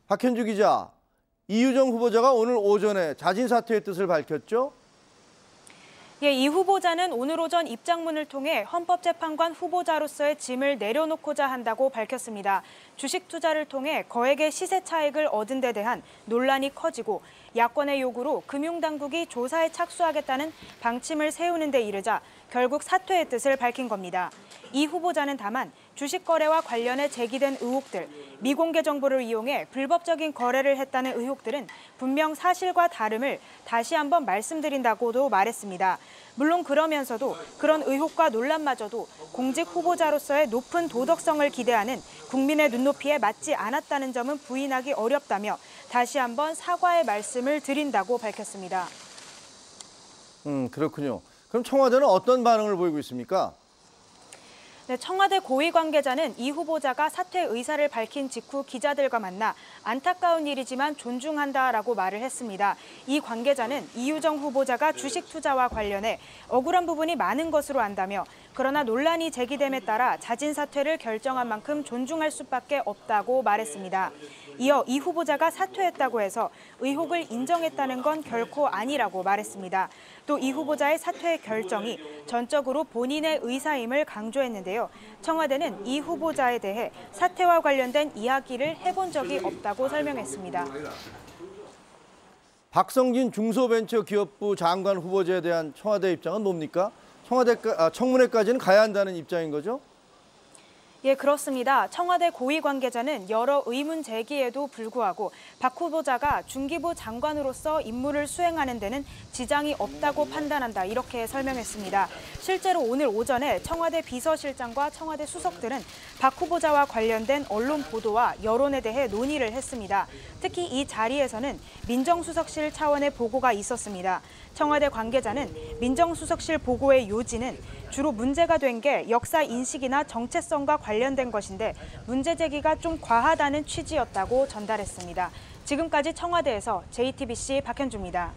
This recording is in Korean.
박현주 기자, 이유정 후보자가 오늘 오전에 자진 사퇴의 뜻을 밝혔죠? 예, 이 후보자는 오늘 오전 입장문을 통해 헌법재판관 후보자로서의 짐을 내려놓고자 한다고 밝혔습니다. 주식 투자를 통해 거액의 시세 차익을 얻은 데 대한 논란이 커지고 야권의 요구로 금융당국이 조사에 착수하겠다는 방침을 세우는 데 이르자 결국 사퇴의 뜻을 밝힌 겁니다. 이 후보자는 다만 주식 거래와 관련해 제기된 의혹들, 미공개 정보를 이용해 불법적인 거래를 했다는 의혹들은 분명 사실과 다름을 다시 한번 말씀드린다고도 말했습니다. 물론 그러면서도 그런 의혹과 논란마저도 공직 후보자로서의 높은 도덕성을 기대하는 국민의 눈높이에 맞지 않았다는 점은 부인하기 어렵다며 다시 한번 사과의 말씀을 드린다고 밝혔습니다. 그렇군요. 그럼 청와대는 어떤 반응을 보이고 있습니까? 네, 청와대 고위 관계자는 이 후보자가 사퇴 의사를 밝힌 직후 기자들과 만나 안타까운 일이지만 존중한다라고 말을 했습니다. 이 관계자는 이유정 후보자가 주식 투자와 관련해 억울한 부분이 많은 것으로 안다며 그러나 논란이 제기됨에 따라 자진 사퇴를 결정한 만큼 존중할 수밖에 없다고 말했습니다. 이어 이 후보자가 사퇴했다고 해서 의혹을 인정했다는 건 결코 아니라고 말했습니다. 또 이 후보자의 사퇴 결정이 전적으로 본인의 의사임을 강조했는데요. 청와대는 이 후보자에 대해 사퇴와 관련된 이야기를 해본 적이 없다고 설명했습니다. 박성진 중소벤처기업부 장관 후보자에 대한 청와대 입장은 뭡니까? 청문회까지는 가야 한다는 입장인 거죠? 예, 그렇습니다. 청와대 고위 관계자는 여러 의문 제기에도 불구하고 박 후보자가 중기부 장관으로서 임무를 수행하는 데는 지장이 없다고 판단한다 이렇게 설명했습니다. 실제로 오늘 오전에 청와대 비서실장과 청와대 수석들은 박 후보자와 관련된 언론 보도와 여론에 대해 논의를 했습니다. 특히 이 자리에서는 민정수석실 차원의 보고가 있었습니다. 청와대 관계자는 민정수석실 보고의 요지는 주로 문제가 된 게 역사 인식이나 정체성과 관련된 것인데 문제 제기가 좀 과하다는 취지였다고 전달했습니다. 지금까지 청와대에서 JTBC 박현주입니다.